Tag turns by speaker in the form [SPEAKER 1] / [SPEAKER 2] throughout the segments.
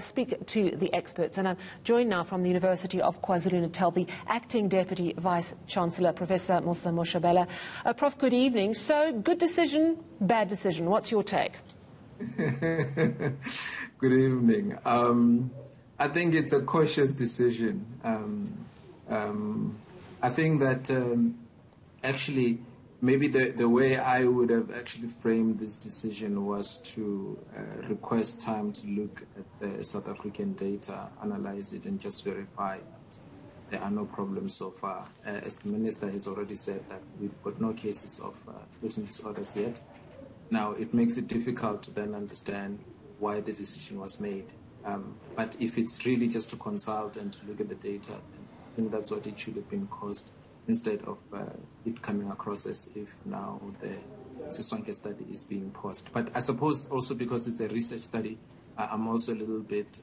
[SPEAKER 1] speak to the experts. And I'm joined now from the University of KwaZulu-Natal, the Acting Deputy Vice-Chancellor, Professor Mosa Moshabela. Prof, good evening. So, good decision, bad decision. What's your take?
[SPEAKER 2] Good evening. I think it's a cautious decision. I think that actually maybe the way I would have actually framed this decision was to request time to look at the South African data, analyze it, and just verify that there are no problems so far. As the Minister has already said, that we've got no cases of floating disorders yet. Now, it makes it difficult to then understand why the decision was made. But if it's really just to consult and to look at the data, I think that's what it should have been caused, instead of it coming across as if now the Sisonke study is being paused. But I suppose also because it's a research study, I'm also a little bit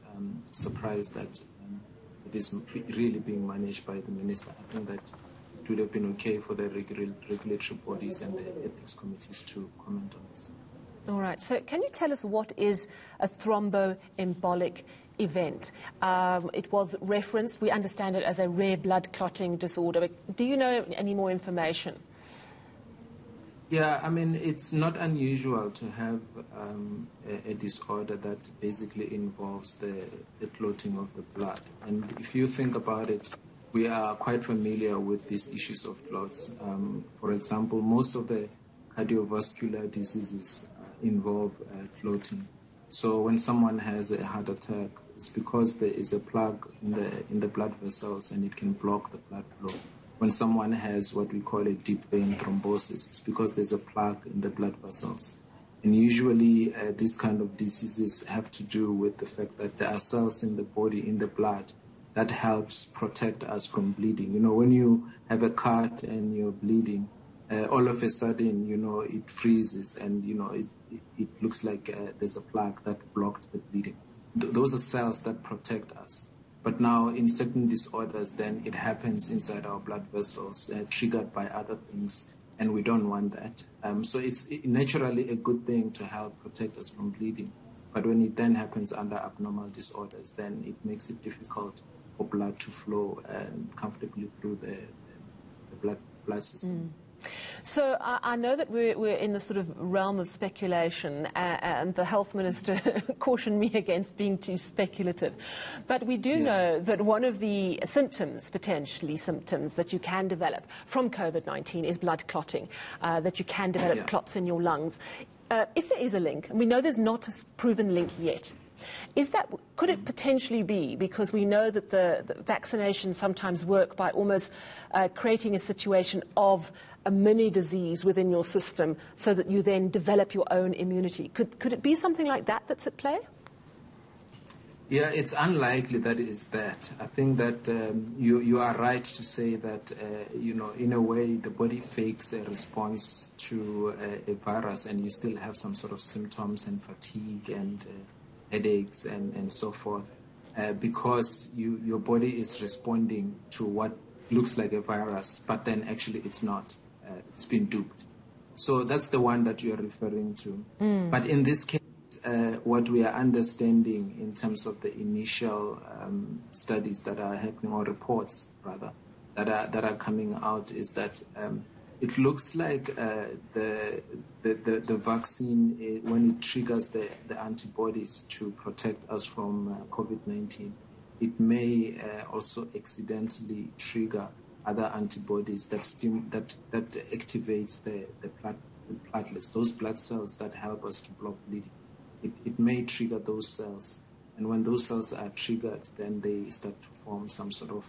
[SPEAKER 2] surprised that it is really being managed by the Minister. I think that it would have been okay for the regulatory bodies and the ethics committees to comment on this.
[SPEAKER 1] All right. So can you tell us what is a thromboembolic event? It was referenced, we understand it as a rare blood clotting disorder. Do you know any more information?
[SPEAKER 2] Yeah, I mean, it's not unusual to have a disorder that basically involves the clotting of the blood. And if you think about it, we are quite familiar with these issues of clots. For example, most of the cardiovascular diseases involve clotting. So when someone has a heart attack, it's because there is a plug in the blood vessels and it can block the blood flow. When someone has what we call a deep vein thrombosis, it's because there's a plug in the blood vessels. And usually these kind of diseases have to do with the fact that there are cells in the body, in the blood, that helps protect us from bleeding. You know, when you have a cut and you're bleeding, all of a sudden, you know, it freezes and, you know, it looks like there's a plaque that blocked the bleeding. Those are cells that protect us. But now in certain disorders, then it happens inside our blood vessels, triggered by other things, and we don't want that. So it's naturally a good thing to help protect us from bleeding. But when it then happens under abnormal disorders, then it makes it difficult for blood to flow comfortably through the blood system.
[SPEAKER 1] So I know that we're in the sort of realm of speculation, and the Health Minister cautioned me against being too speculative. But we do know that one of the potentially symptoms that you can develop from COVID-19 is blood clotting, that you can develop clots in your lungs. If there is a link, and we know there's not a proven link yet, could it potentially be because we know that the vaccinations sometimes work by almost creating a situation of a mini disease within your system so that you then develop your own immunity? Could it be something like that that's at play?
[SPEAKER 2] Yeah, it's unlikely that it is that. I think that you are right to say that, you know, in a way the body fakes a response to a virus and you still have some sort of symptoms and fatigue and headaches and so forth, because your body is responding to what looks like a virus, but then actually it's not. It's been duped. So that's the one that you are referring to. But in this case, what we are understanding in terms of the initial studies that are happening, or reports rather, that are coming out, is that it looks like the vaccine, when it triggers the antibodies to protect us from COVID-19, it may also accidentally trigger other antibodies that activates the platelets, those blood cells that help us to block bleeding. It may trigger those cells, and when those cells are triggered, then they start to form some sort of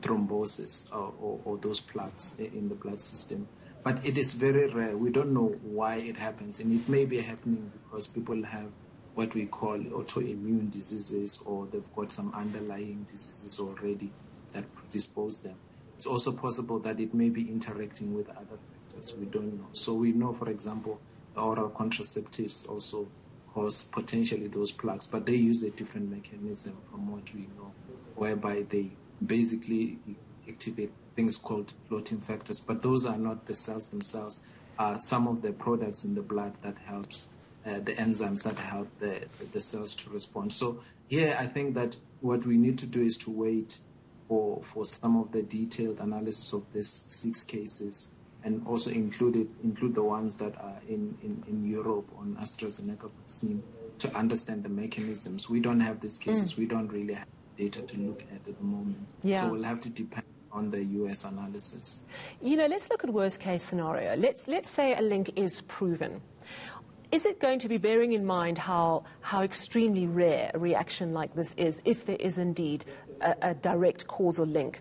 [SPEAKER 2] thrombosis or those plaques in the blood system. But it is very rare. We don't know why it happens, and it may be happening because people have what we call autoimmune diseases, or they've got some underlying diseases already that predispose them. It's also possible that it may be interacting with other factors. We don't know. So we know, for example, the oral contraceptives also cause potentially those plaques, but they use a different mechanism from what we know, whereby they basically activate things called clotting factors. But those are not the cells themselves, are some of the products in the blood that helps the enzymes that help the cells to respond. So here I think that what we need to do is to wait for some of the detailed analysis of these 6 cases, and also include the ones that are in Europe on AstraZeneca vaccine, to understand the mechanisms. We don't have these cases. We don't really have data to look at the moment.
[SPEAKER 1] Yeah.
[SPEAKER 2] So we'll have to depend on the US analysis.
[SPEAKER 1] You know, let's look at worst case scenario. Let's say a link is proven. Is it going to be, bearing in mind how extremely rare a reaction like this is, if there is indeed a direct causal link,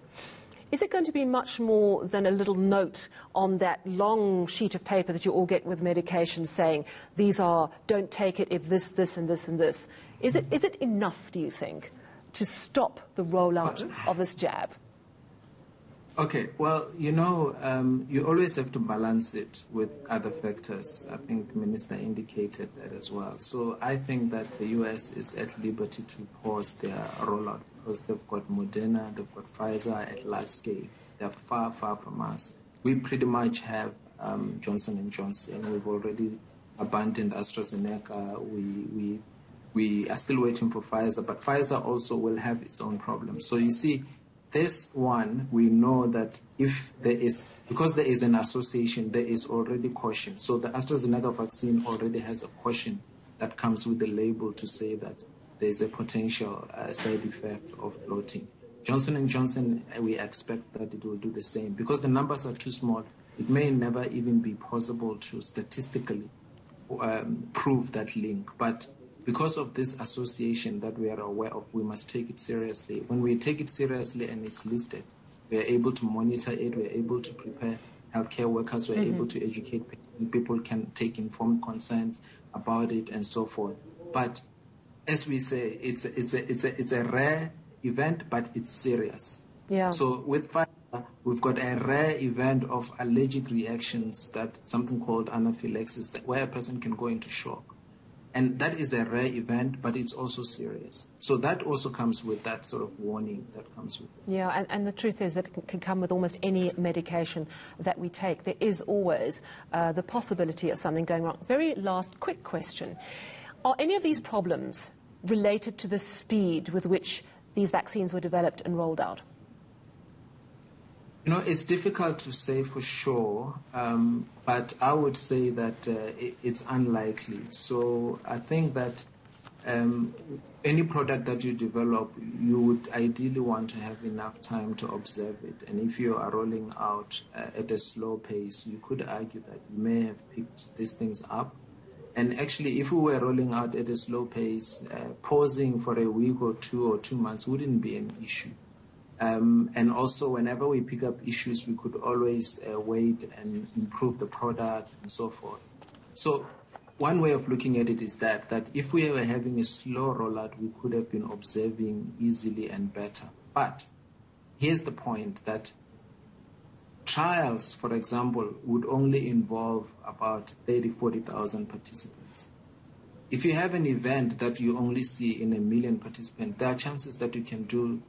[SPEAKER 1] is it going to be much more than a little note on that long sheet of paper that you all get with medication saying, don't take it if this, this, and this, and this? Is it enough, do you think, to stop the rollout of this jab?
[SPEAKER 2] Okay, well, you always have to balance it with other factors. I think the Minister indicated that as well. So I think that the US is at liberty to pause their rollout, because they've got Moderna, they've got Pfizer at large scale. They're far, far from us. We pretty much have Johnson & Johnson. We've already abandoned AstraZeneca. We are still waiting for Pfizer, but Pfizer also will have its own problems. So you see, this one, we know that because there is an association, there is already caution. So the AstraZeneca vaccine already has a caution that comes with the label to say that there is a potential side effect of bloating. Johnson & Johnson, we expect that it will do the same. Because the numbers are too small, it may never even be possible to statistically prove that link. But because of this association that we are aware of, we must take it seriously. When we take it seriously and it's listed, we are able to monitor it, we are able to prepare healthcare workers, we are able to educate people, can take informed consent about it and so forth. But as we say, it's a rare event, but it's serious.
[SPEAKER 1] Yeah.
[SPEAKER 2] So with Pfizer, we've got a rare event of allergic reactions, that something called anaphylaxis, where a person can go into shock. And that is a rare event, but it's also serious. So that also comes with that sort of warning that comes with it.
[SPEAKER 1] Yeah, and the truth is that it can come with almost any medication that we take. There is always the possibility of something going wrong. Very last quick question. Are any of these problems related to the speed with which these vaccines were developed and rolled out?
[SPEAKER 2] It's difficult to say for sure, but I would say that it's unlikely. So I think that any product that you develop, you would ideally want to have enough time to observe it. And if you are rolling out at a slow pace, you could argue that you may have picked these things up. And actually, if we were rolling out at a slow pace, pausing for a week or 2 months wouldn't be an issue. And also, whenever we pick up issues, we could always wait and improve the product and so forth. So one way of looking at it is that if we were having a slow rollout, we could have been observing easily and better. But here's the point, that trials, for example, would only involve about 40,000 participants. If you have an event that you only see in 1 million participants, there are chances that you can do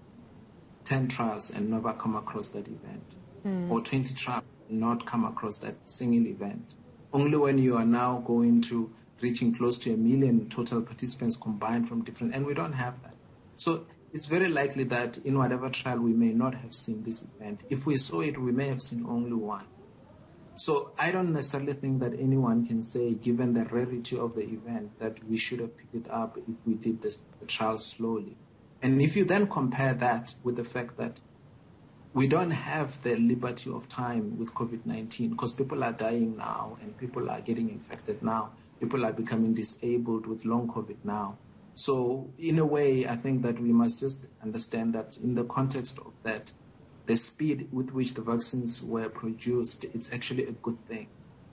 [SPEAKER 2] 10 trials and never come across that event, or 20 trials and not come across that single event. Only when you are now going to reaching close to 1 million total participants combined from different, and we don't have that. So it's very likely that in whatever trial we may not have seen this event. If we saw it, we may have seen only one. So I don't necessarily think that anyone can say, given the rarity of the event, that we should have picked it up if we did the trial slowly. And if you then compare that with the fact that we don't have the liberty of time with COVID-19, because people are dying now and people are getting infected now, people are becoming disabled with long COVID now. So in a way, I think that we must just understand that in the context of that, the speed with which the vaccines were produced, it's actually a good thing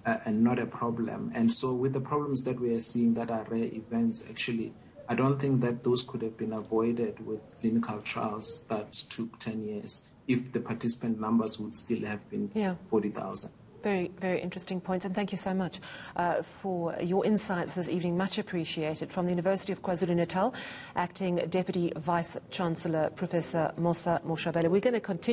[SPEAKER 2] and not a problem. And so with the problems that we are seeing that are rare events, actually, I don't think that those could have been avoided with clinical trials that took 10 years if the participant numbers would still have been 40,000.
[SPEAKER 1] Very, very interesting points, and thank you so much for your insights this evening. Much appreciated. From the University of KwaZulu-Natal, Acting Deputy Vice-Chancellor, Professor Mosa Moshabela. We're going to continue